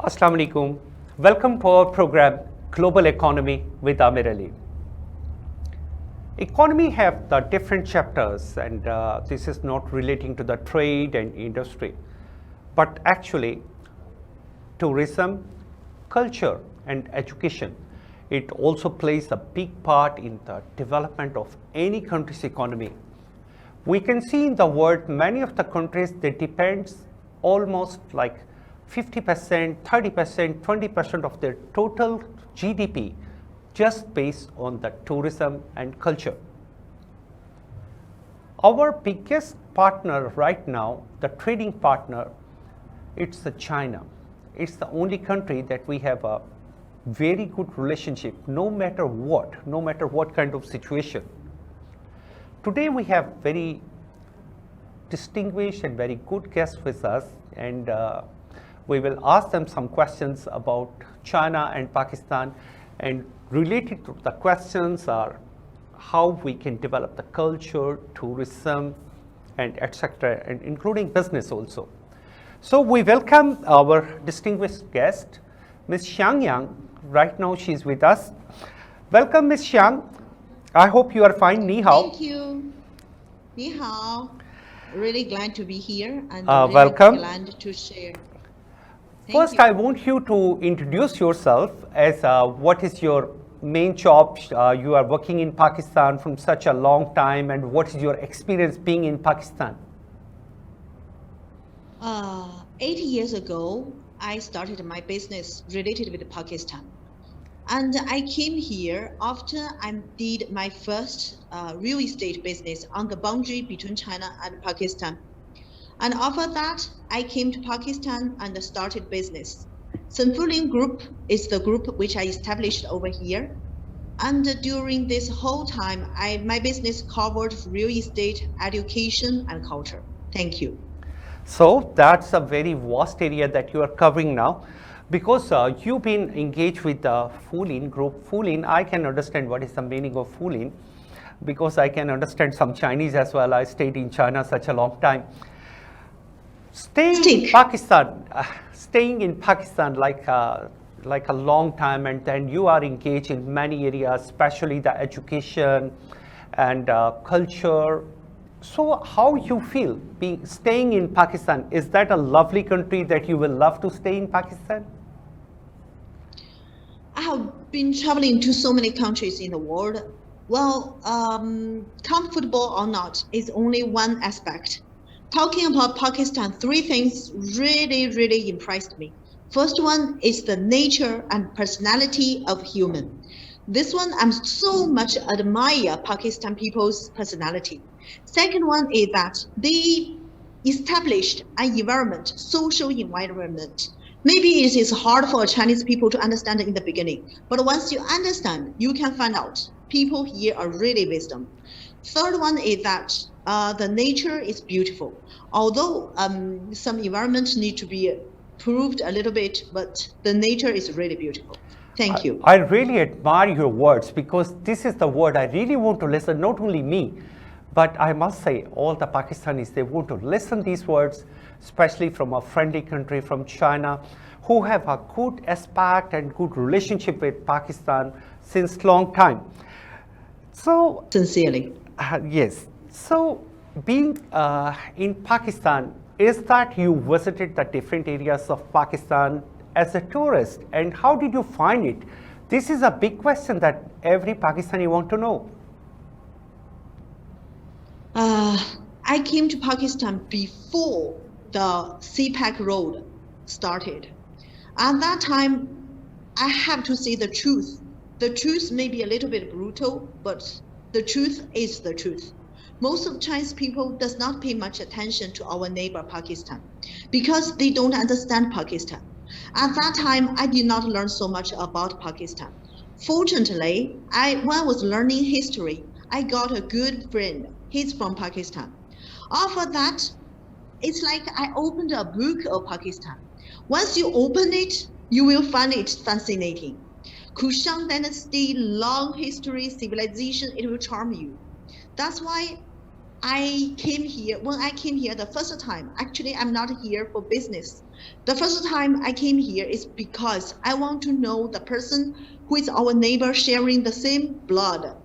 Assalamu alaikum. Welcome to our program Global Economy with Amir. Economy have the different chapters, and this is not relating to the trade and industry, but actually tourism, culture and education. It also plays a big part in the development of any country's economy. We can see in the world many of the countries that depends almost like 50%, 30%, 20% of their total GDP just based on the tourism and culture. Our biggest partner right now, the trading partner, it's China. It's the only country that we have a very good relationship no matter what kind of situation. Today we have very distinguished and very good guests with us, and we will ask them some questions about China and Pakistan, and related to the questions are how we can develop the culture, tourism, and etc., and including business also. So we welcome our distinguished guest, Ms. Xiang Yang. Right now she's with us. Welcome, Ms. Xiang. I hope you are fine. Ni hao. Thank you. Ni hao. Really glad to be here and welcome. Glad to share. First, I want you to introduce yourself as what is your main job. You are working in Pakistan from such a long time, and what is your experience being in Pakistan? 8 years ago, I started my business related with Pakistan. And I came here after I did my first real estate business on the boundary between China and Pakistan. And after that, I came to Pakistan and started business. Suchtv Group is the group which I established over here. And during this whole time, my business covered real estate, education, and culture. Thank you. So that's a very vast area that you are covering now. Because you've been engaged with the Fulin group. Fulin, I can understand what is the meaning of Fulin, because I can understand some Chinese as well. I stayed in China such a long time. Staying in Pakistan like a long time, and then you are engaged in many areas, especially the education and culture. So how you feel staying in Pakistan? Is that a lovely country that you will love to stay in Pakistan? I have been traveling to so many countries in the world. Well, comfortable or not is only one aspect. Talking about Pakistan, three things really impressed me. First one is the nature and personality of human. This one, I'm so much admire Pakistan people's personality. Second one is that they established an environment, social environment. Maybe it is hard for Chinese people to understand in the beginning, but once you understand, you can find out people here are really wisdom. Third one is that the nature is beautiful. Although some environments need to be improved a little bit, but the nature is really beautiful. Thank you. I really admire your words, because this is the word I really want to listen, not only me, but I must say all the Pakistanis, they want to listen these words, especially from a friendly country, from China, who have a good aspect and good relationship with Pakistan since long time. So sincerely. Yes. So being in Pakistan, is that you visited the different areas of Pakistan as a tourist, and how did you find it? This is a big question that every Pakistani want to know. I came to Pakistan before the CPEC road started. At that time, I have to say the truth. The truth may be a little bit brutal, but the truth is the truth. Most of Chinese people does not pay much attention to our neighbor Pakistan because they don't understand Pakistan. At that time, I did not learn so much about Pakistan. Fortunately, when I was learning history, I got a good friend. He's from Pakistan. After that, it's like I opened a book of Pakistan. Once you open it, you will find it fascinating. Kushang dynasty, long history, civilization, it will charm you. That's why I came here, when I came here the first time, actually I'm not here for business. The first time I came here is because I want to know the person who is our neighbor sharing the same blood.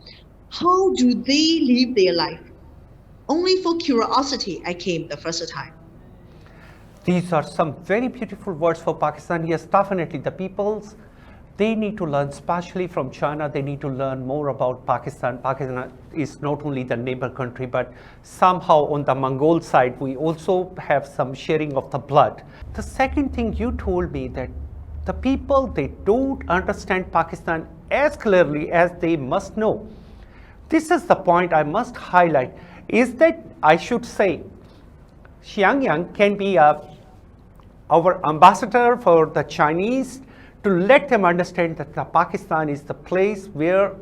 How do they live their life? Only for curiosity I came the first time. These are some very beautiful words for Pakistan. Yes, definitely. The peoples, they need to learn, especially from China, they need to learn more about Pakistan. Pakistan is not only the neighbor country, but somehow on the Mongol side, we also have some sharing of the blood. The second thing you told me that the people, they don't understand Pakistan as clearly as they must know. This is the point I must highlight, is that I should say, Xiangyang can be our ambassador for the Chinese to let them understand that Pakistan is the place where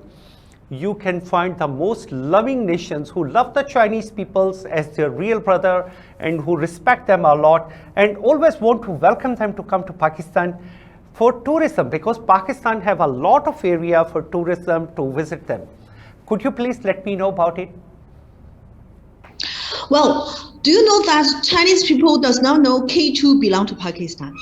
you can find the most loving nations who love the Chinese peoples as their real brother and who respect them a lot and always want to welcome them to come to Pakistan for tourism, because Pakistan have a lot of area for tourism to visit them. Could you please let me know about it? Well, do you know that Chinese people does not know K2 belong to Pakistan?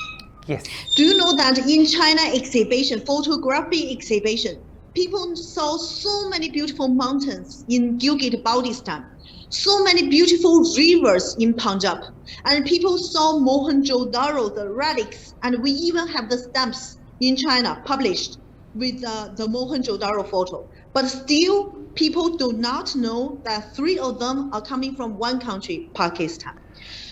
Yes. Do you know that in China exhibition, photography exhibition, people saw so many beautiful mountains in Gilgit-Baltistan, so many beautiful rivers in Punjab, and people saw Mohenjo-daro, the relics, and we even have the stamps in China published with the Mohenjo-daro photo. But still, people do not know that 3 of them are coming from one country, Pakistan.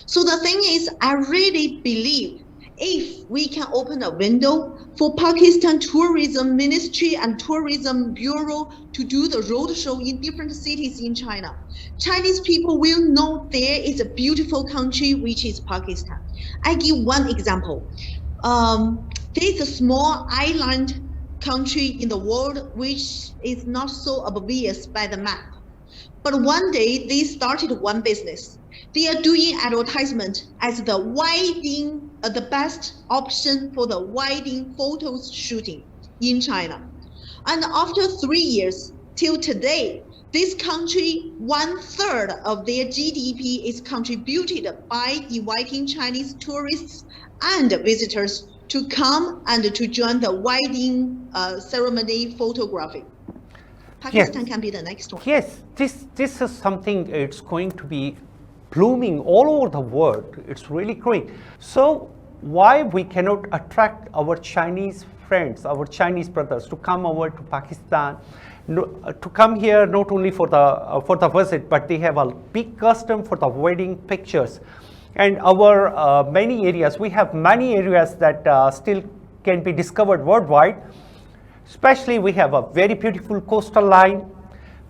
So the thing is, I really believe if we can open a window for Pakistan Tourism Ministry and Tourism Bureau to do the roadshow in different cities in China, Chinese people will know there is a beautiful country which is Pakistan. I give one example. There is a small island country in the world which is not so obvious by the map. But one day they started one business. They are doing advertisement as the wedding, the best option for the wedding photos shooting in China. And after 3 years till today, this country, 1/3 of their GDP is contributed by inviting Chinese tourists and visitors to come and to join the wedding ceremony photography. Pakistan can be the next one. Yes, this is something, it's going to be blooming all over the world. It's really great. So why we cannot attract our Chinese friends, our Chinese brothers to come over to Pakistan, to come here not only for the visit, but they have a big custom for the wedding pictures. And our many areas, we have many areas that still can be discovered worldwide. Especially we have a very beautiful coastal line,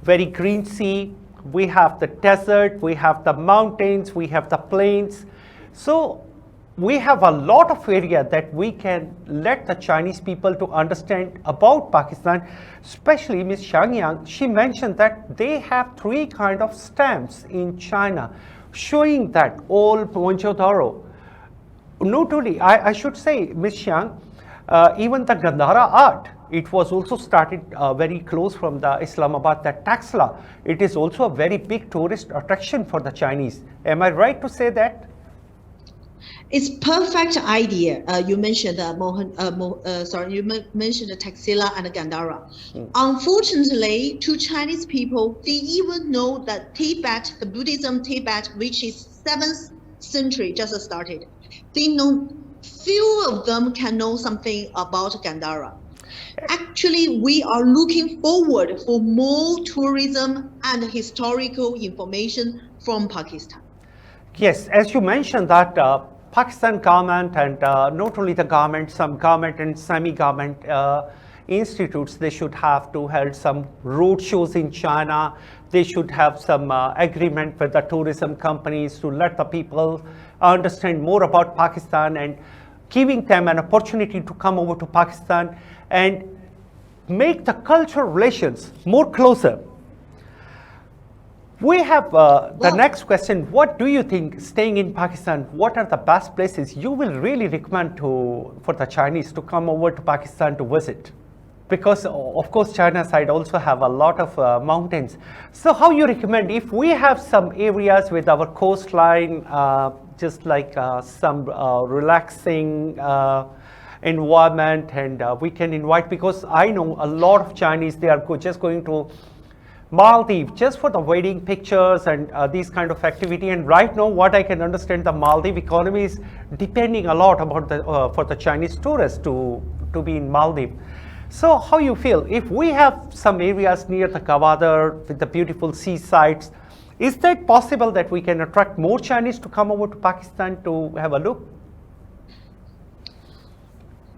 very green sea, we have the desert, we have the mountains, we have the plains. So we have a lot of area that we can let the Chinese people to understand about Pakistan. Especially Ms. Xiangyang, she mentioned that they have 3 kind of stamps in China showing that all Mohenjo-daro. Not only, I should say, Ms. Xiang, even the Gandhara art, it was also started very close from the Islamabad, that Taxila. It is also a very big tourist attraction for the Chinese. Am I right to say that? It's perfect idea. You mentioned you mentioned Taxila and Gandhara. Unfortunately, to Chinese people, they even know that Tibet, the Buddhism Tibet, which is 7th century just started. They know few of them can know something about Gandhara. Actually, we are looking forward for more tourism and historical information from Pakistan. Yes, as you mentioned that Pakistan government and not only the government, some government and semi-government institutes, they should have to hold some road shows in China. They should have some agreement with the tourism companies to let the people understand more about Pakistan and giving them an opportunity to come over to Pakistan and make the cultural relations more closer. We have the next question. What do you think, staying in Pakistan, what are the best places you will really recommend for the Chinese to come over to Pakistan to visit? because of course China side also have a lot of mountains. So how you recommend if we have some areas with our coastline, just like some relaxing environment, and we can invite, because I know a lot of Chinese, they are just going to Maldives just for the wedding pictures and these kind of activity. And right now, what I can understand, the Maldives economy is depending a lot about the for the Chinese tourists to be in Maldives. So how you feel if we have some areas near the Gwadar with the beautiful seasides? Is that possible that we can attract more Chinese to come over to Pakistan to have a look?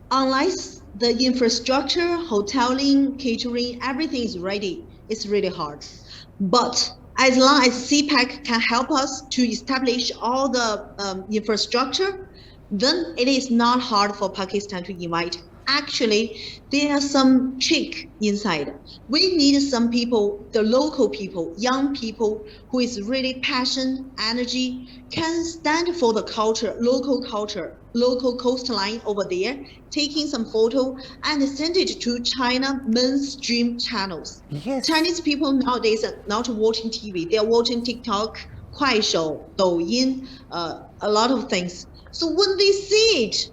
Unless the infrastructure, hoteling, catering, everything is ready, it's really hard. But as long as CPAC can help us to establish all the infrastructure, then it is not hard for Pakistan to invite. Actually, there are some trick inside. We need some people, the local people, young people who is really passionate, energy, can stand for the culture, local coastline over there, taking some photo and send it to China mainstream channels. Yes. Chinese people nowadays are not watching TV, they are watching TikTok, Kuaishou, Douyin, a lot of things. So when they see it,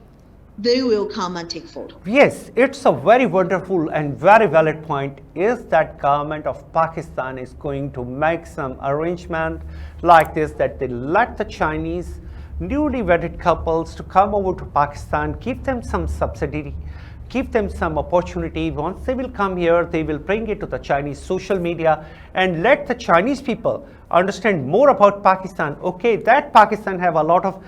they will come and take photo. Yes, it's a very wonderful and very valid point, is that government of Pakistan is going to make some arrangement like this, that they let the Chinese newly wedded couples to come over to Pakistan, give them some subsidy, give them some opportunity. Once they will come here, they will bring it to the Chinese social media and let the Chinese people understand more about Pakistan. Okay, that Pakistan have a lot of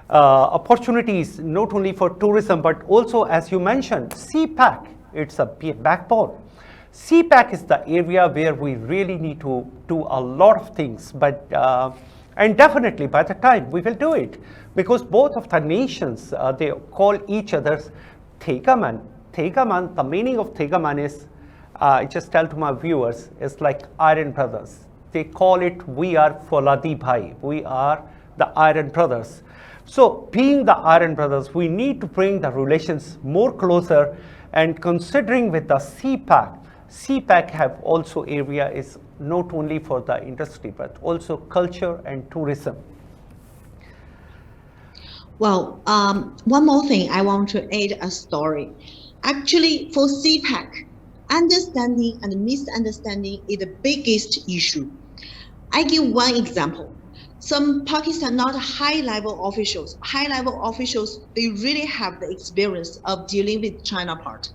opportunities, not only for tourism, but also, as you mentioned, CPAC, it's a backbone. CPAC is the area where we really need to do a lot of things, but and definitely by the time we will do it, because both of the nations, they call each other's Thegaman. Thegaman, the meaning of Thegaman is, I just tell to my viewers, is like Iron Brothers. They call it, we are Foladi Bhai, we are the Iron Brothers. So being the Iron Brothers, we need to bring the relations more closer, and considering with the CPAC, CPAC have also area is not only for the industry, but also culture and tourism. Well, one more thing I want to add a story. Actually, for CPAC, understanding and misunderstanding is the biggest issue. I give one example. Some Pakistan, not high-level officials, they really have the experience of dealing with China part.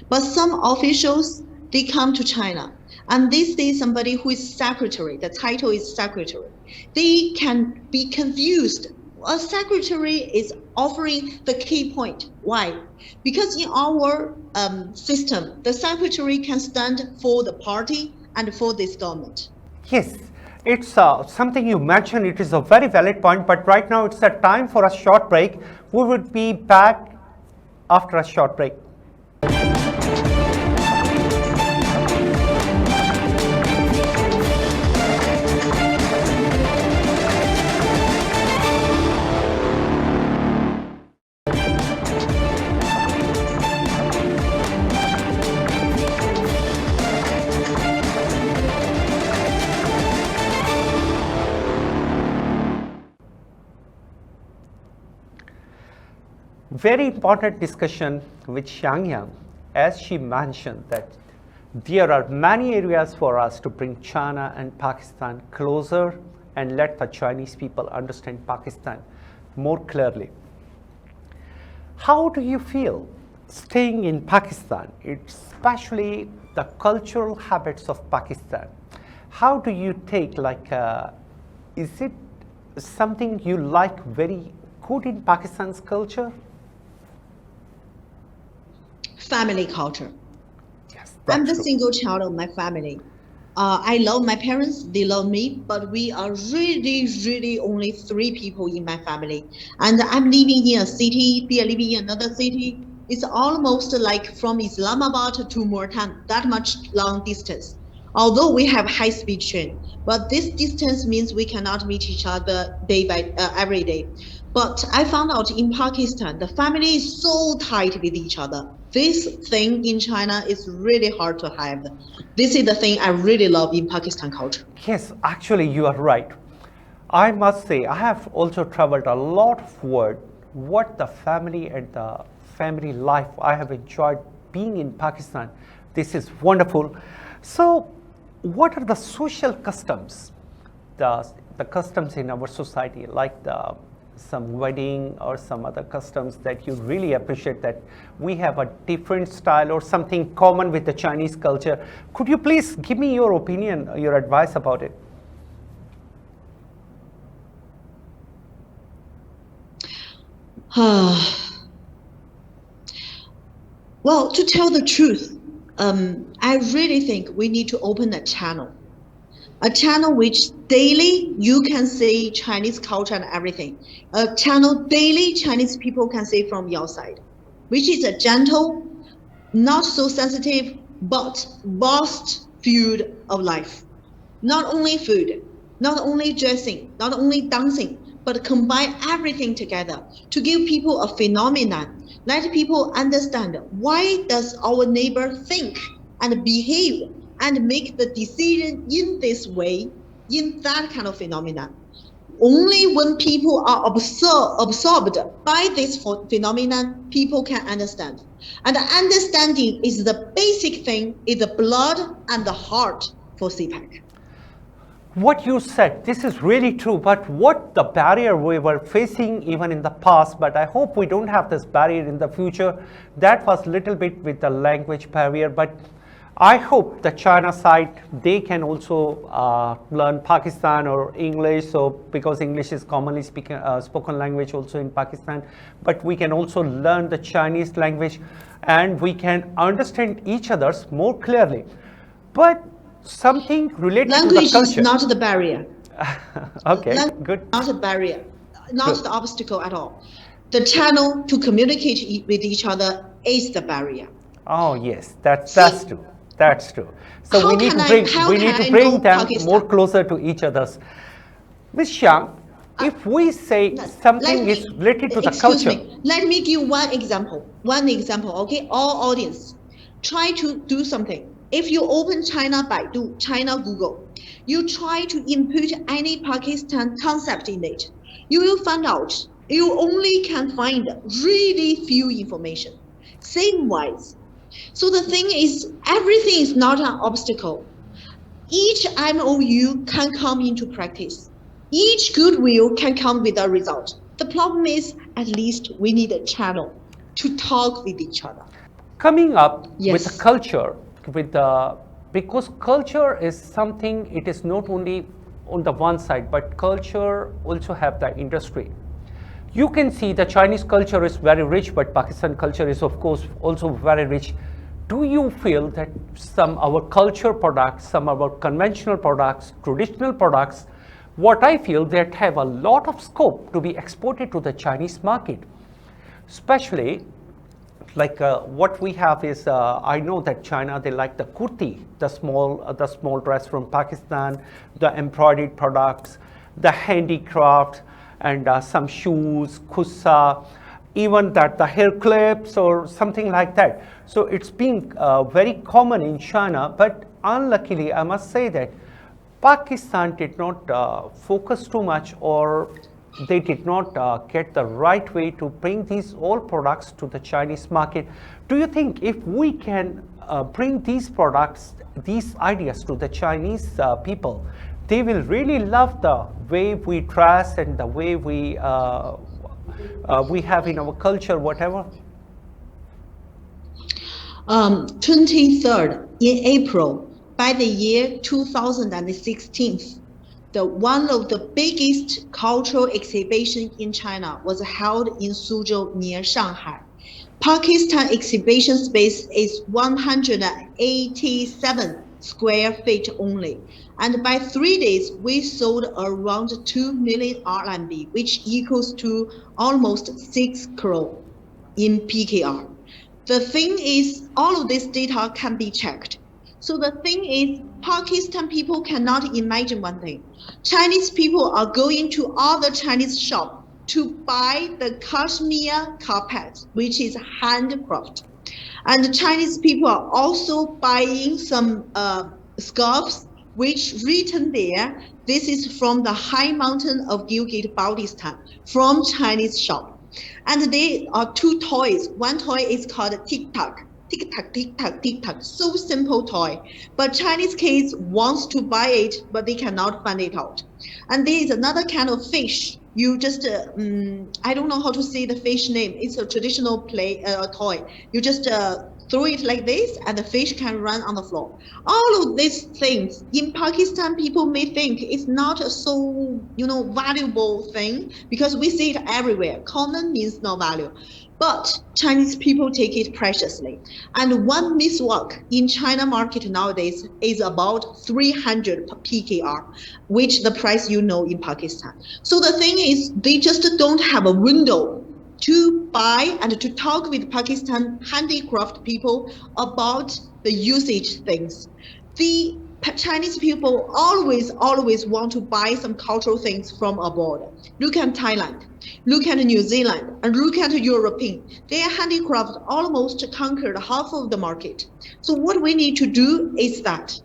But some officials, they come to China and they say somebody who is secretary, the title is secretary. They can be confused. A secretary is offering the key point. Why? Because in our system, the secretary can stand for the party and for this government. Yes. It's something you mentioned, it is a very valid point, but right now it's a time for a short break. We would be back after a short break. Very important discussion with Xiangyang, as she mentioned that there are many areas for us to bring China and Pakistan closer and let the Chinese people understand Pakistan more clearly. How do you feel staying in Pakistan, especially the cultural habits of Pakistan? How do you take, like, is it something you like very good in Pakistan's culture? Family culture. Yes, I'm the true. single child of my family. I love my parents, they love me, but we are really only 3 people in my family. And I'm living in a city, they are living in another city. It's almost like from Islamabad to Multan, that much long distance. Although we have high-speed train, but this distance means we cannot meet each other every day. But I found out in Pakistan, the family is so tight with each other. This thing in China is really hard to have. This is the thing I really love in Pakistan culture. Yes, actually, you are right. I must say, I have also traveled a lot of world. What the family and the family life I have enjoyed being in Pakistan. This is wonderful. So, what are the social customs, the customs in our society, like some wedding or some other customs that you really appreciate that we have a different style or something common with the Chinese culture? Could you please give me your opinion, your advice about it? Well, to tell the truth, I really think we need to open a channel which daily you can see Chinese culture and everything. A channel daily Chinese people can see from your side, which is a gentle, not so sensitive, but vast field of life. Not only food, not only dressing, not only dancing, but combine everything together to give people a phenomenon. Let people understand why does our neighbor think and behave and make the decision in this way, in that kind of phenomenon. Only when people are absorbed by this phenomenon, people can understand. And understanding is the basic thing, is the blood and the heart for CPAC. What you said, this is really true, but what the barrier we were facing even in the past, but I hope we don't have this barrier in the future, that was little bit with the language barrier, but I hope the China side, they can also learn Pakistan or English, so because English is commonly spoken language also in Pakistan, but we can also learn the Chinese language and we can understand each other's more clearly. But something related Language to the is culture. not the barrier. Okay, Language good. is not a barrier, not Good. the obstacle at all. The channel to communicate with each other is the barrier. Oh yes, that's true. That's true. So How we need can to I- bring how we can need to I bring know them Pakistan? more closer to each others. Ms. Xiang, if we say Let something me- is related to the excuse culture, me. Let me give one example. One example, okay? All audience, try to do something. If you open China Baidu, China Google, you try to input any Pakistan concept in it, you will find out you only can find really few information. Same wise. So the thing is, everything is not an obstacle. Each MOU can come into practice. Each goodwill can come with a result. The problem is, at least we need a channel to talk with each other. coming up with the Yes. culture, with the because culture is something, it is not only on the one side, but culture also have the industry. You can see the Chinese culture is very rich, but Pakistan culture is of course also very rich. Do you feel that some our culture products, some of our conventional products, traditional products, what I feel that have a lot of scope to be exported to the Chinese market, especially like what we have is I know that China, they like the kurti, the small dress from Pakistan, the embroidered products, the handicraft, and some shoes, kussa, even that the hair clips or something like that. So it's been very common in China, but unluckily I must say that Pakistan did not focus too much, or they did not get the right way to bring these all products to the Chinese market. Do you think if we can bring these products, these ideas to the Chinese people, they will really love the way we dress and the way we have in our culture, whatever? 23rd in April, by the year 2016, one of the biggest cultural exhibition in China was held in Suzhou near Shanghai. Pakistan exhibition space is 187 square feet only. And by 3 days, we sold around 2 million RMB, which equals to almost 6 crore in PKR. The thing is, all of this data can be checked. So the thing is, Pakistan people cannot imagine one thing. Chinese people are going to other Chinese shop to buy the cashmere carpet, which is handcrafted. And the Chinese people are also buying some scarves, which written there, this is from the high mountain of Gilgit-Baltistan, from Chinese shop. And there are two toys. One toy is called tic-tac. Tic-tac, tic-tac, tic-tac. So simple toy. But Chinese kids wants to buy it, but they cannot find it out. And there is another kind of fish. You just, I don't know how to say the fish name. It's a traditional toy. You just throw it like this and the fish can run on the floor. All of these things in Pakistan, people may think it's not a so, valuable thing because we see it everywhere. Common means no value. But Chinese people take it preciously. And one miswak in China market nowadays is about 300 PKR, which the price in Pakistan. So the thing is, they just don't have a window to buy and to talk with Pakistan handicraft people about the usage things. The Chinese people always want to buy some cultural things from abroad. Look at Thailand, look at New Zealand, and look at European. Their handicraft almost conquered half of the market. So what we need to do is that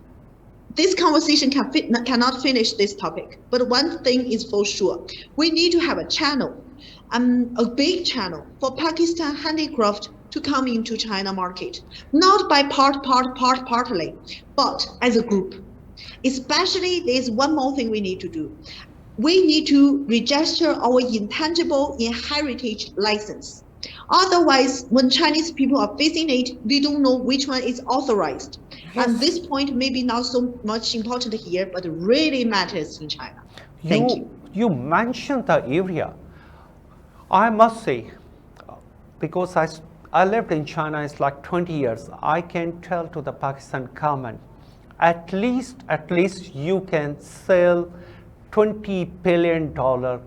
this conversation cannot finish this topic, but one thing is for sure. We need to have a channel, a big channel for Pakistan handicraft to come into China market, not by partly, but as a group. Especially, there's one more thing we need to do. We need to register our intangible heritage license. Otherwise, when Chinese people are facing it, they don't know which one is authorized. Yes. And this point may be not so much important here, but really matters in China. Thank you. You mentioned the area. I must say, because I lived in China, it's like 20 years, I can tell to the Pakistan government, at least you can sell $20 billion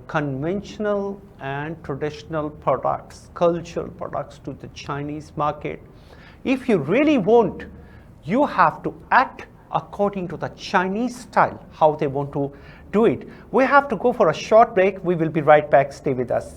conventional and traditional products, cultural products to the Chinese market. If you really want, you have to act according to the Chinese style, how they want to do it. We have to go for a short break. We will be right back. Stay with us.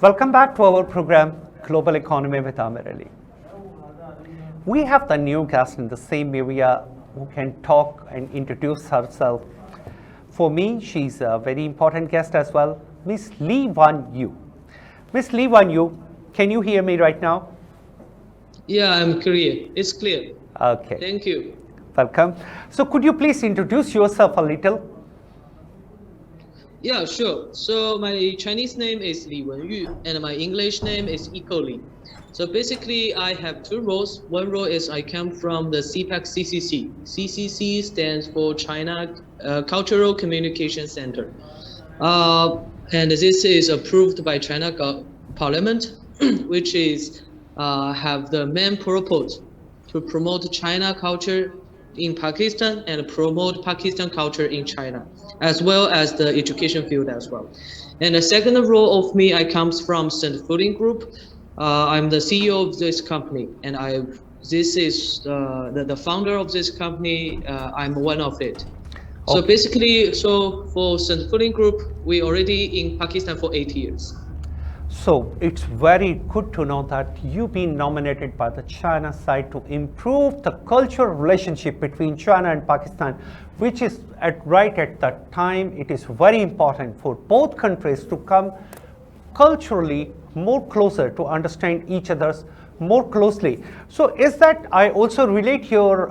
Welcome back to our program, Global Economy with Amir. We have the new guest in the same area who can talk and introduce herself. For me, she's a very important guest as well, Miss Lee Wan Yu. Miss Lee Wan Yu, can you hear me right now? Yeah, I'm clear. It's clear. Okay. Thank you. Welcome. So could you please introduce yourself a little? Yeah, sure. So my Chinese name is Li Wenyu, and my English name is Iko Li. So basically, I have two roles. One role is I come from the CPAC CCC. CCC stands for China Cultural Communication Center. And this is approved by China Parliament, which is have the main purpose to promote China culture in Pakistan and promote Pakistan culture in China, as well as the education field as well. And the second role of me, I comes from Suchtv Group. I'm the CEO of this company, and this is the founder of this company. I'm one of it. So basically, for Suchtv Group, we already in Pakistan for 8 years. So it's very good to know that you've been nominated by the China side to improve the cultural relationship between China and Pakistan, which is right at that time. It is very important for both countries to come culturally more closer to understand each other's more closely. So is that, I also relate your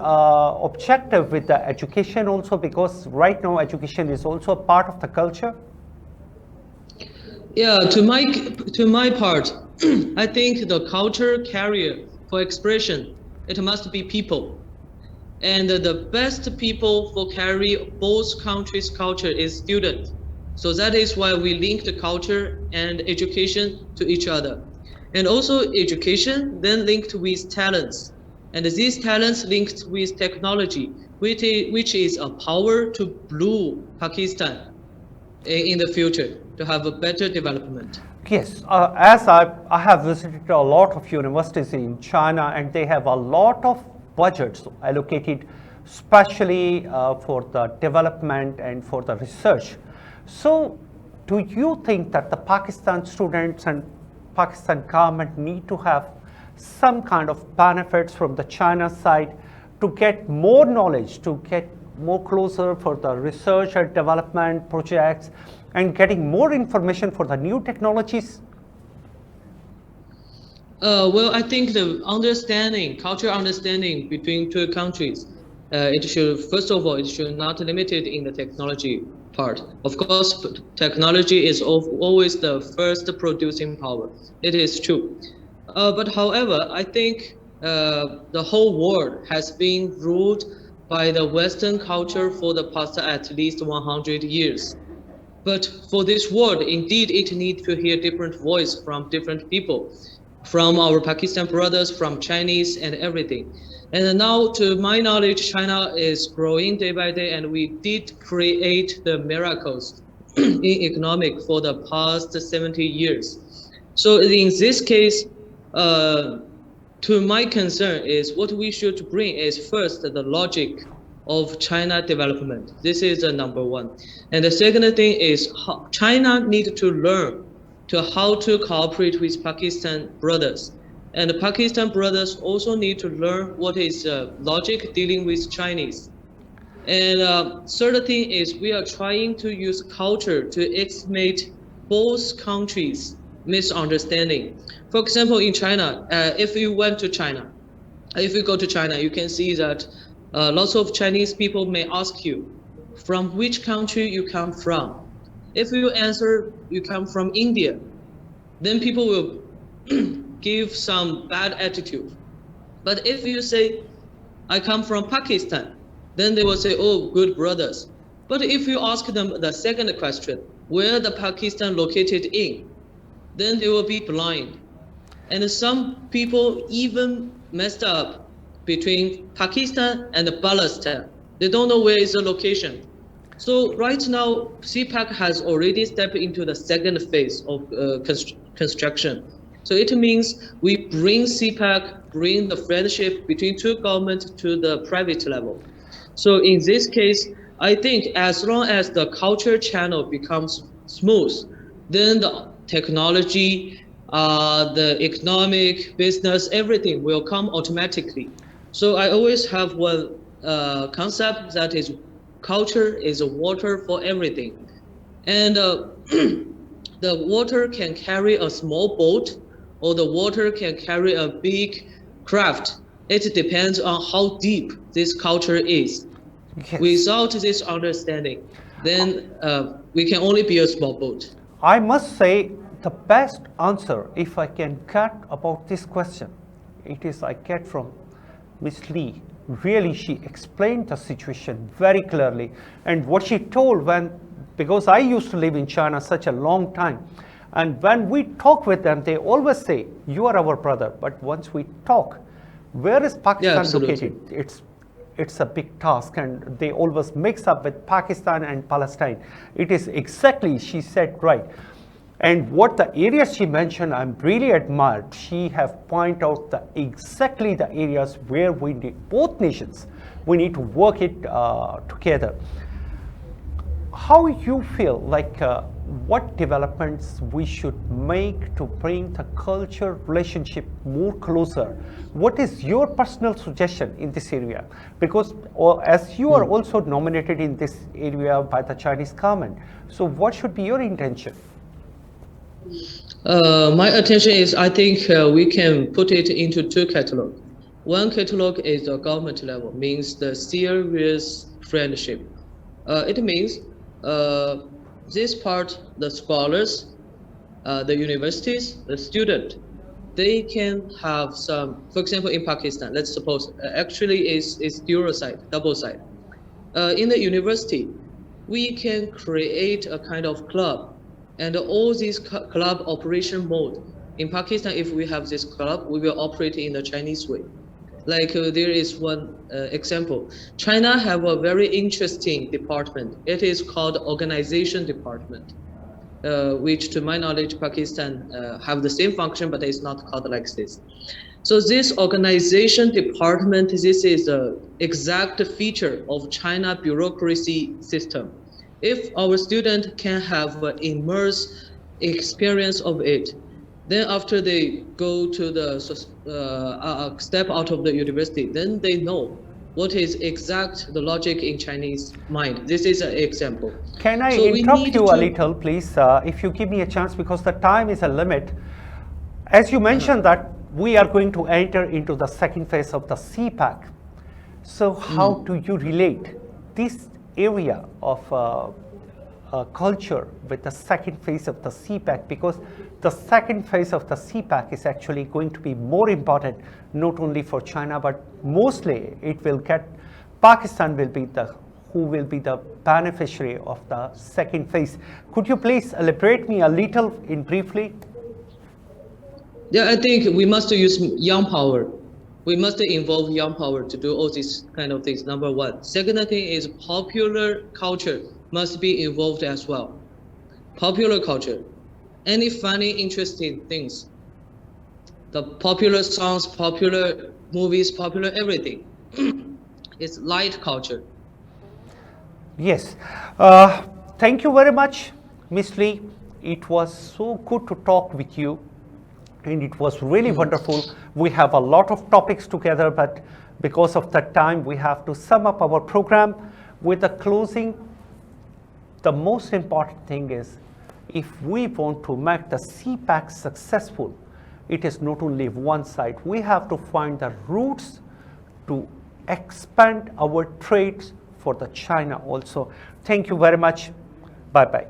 objective with the education also, because right now education is also a part of the culture? Yeah, to my part, I think the culture carrier for expression, it must be people. And the best people for carry both countries' culture is students. So that is why we link the culture and education to each other. and also education then linked with talents, and these talents linked with technology, which is a power to blue Pakistan in the future to have a better development. Yes, as I have visited a lot of universities in China, and they have a lot of budgets allocated especially for the development and for the research. So do you think that the Pakistan students and Pakistan government need to have some kind of benefits from the China side to get more knowledge, to get more closer for the research and development projects and getting more information for the new technologies? Well, I think the cultural understanding between two countries, it should, first of all, it should not limited in the technology part. Of course, technology is always the first producing power. It is true. But however, I think the whole world has been ruled by the Western culture for the past at least 100 years. But for this world, indeed, it needs to hear different voice from different people, from our Pakistan brothers, from Chinese and everything. And now, to my knowledge, China is growing day by day, and we did create the miracles in economic for the past 70 years. So in this case, to my concern is what we should bring is first the logic of China development. This is the number one. And the second thing is China needs to learn to how to cooperate with Pakistan brothers. And the Pakistan brothers also need to learn what is logic dealing with Chinese. And third thing is we are trying to use culture to estimate both countries' misunderstanding. For example, in China, if you go to China, you can see that lots of Chinese people may ask you, from which country you come from. If you answer you come from India, then people will give some bad attitude. But if you say, I come from Pakistan, then they will say, oh, good brothers. But if you ask them the second question, where the Pakistan located in, then they will be blind. And some people even messed up between Pakistan and Palestine. They don't know where is the location. So right now, CPAC has already stepped into the second phase of construction. So it means we bring CPAC, bring the friendship between two governments to the private level. So in this case, I think as long as the culture channel becomes smooth, then the technology, the economic, business, everything will come automatically. So I always have one concept that is culture is a water for everything. And the water can carry a small boat or the water can carry a big craft. It depends on how deep this culture is. Yes. Without this understanding, then we can only be a small boat. I must say the best answer, if I can get about this question, it is I get from Miss Lee. Really, she explained the situation very clearly. And what she told because I used to live in China such a long time, and when we talk with them, they always say, you are our brother. But once we talk, where is Pakistan located? It's a big task, and they always mix up with Pakistan and Palestine. It is exactly, she said, right. And what the areas she mentioned, I'm really admired. She have pointed out exactly the areas where we need, both nations, we need to work it together. How you feel like what developments we should make to bring the culture relationship more closer? What is your personal suggestion in this area? Because as you are also nominated in this area by the Chinese government, so what should be your intention? My attention is, I think we can put it into two catalogs. One catalog is the government level, means the serious friendship. It means this part, the scholars, the universities, the student, they can have some, for example, in Pakistan, let's suppose, actually is dual side, double side. In the university, we can create a kind of club, and all these club operation mode In Pakistan, if we have this club, we will operate in the Chinese way. Like there is one example. China have a very interesting department. It is called organization department, which to my knowledge, Pakistan have the same function, but it's not called like this. So this organization department, this is the exact feature of China bureaucracy system. If our student can have an immersive experience of it, then after they go to the step out of the university, then they know what is exact the logic in Chinese mind. This is an example. Can I So we interrupt need you a to- little, please, if you give me a chance, because the time is a limit. As you mentioned that we are going to enter into the second phase of the CPAC. So how do you relate this area of culture with the second phase of the CPAC? Because the second phase of the CPAC is actually going to be more important, not only for China, but mostly it will get, Pakistan will be who will be the beneficiary of the second phase. Could you please elaborate me a little in briefly? Yeah, I think we must use young power. We must involve young power to do all these kind of things, number one. Second thing is popular culture must be involved as well. Popular culture. Any funny, interesting things. The popular songs, popular movies, popular everything. It's light culture. Yes. Thank you very much, Miss Lee. It was so good to talk with you. And it was really wonderful. We have a lot of topics together, but because of the time, we have to sum up our program with the closing. The most important thing is, if we want to make the CPAC successful, it is not only one side. We have to find the routes to expand our trades for the China also. Thank you very much. Bye-bye.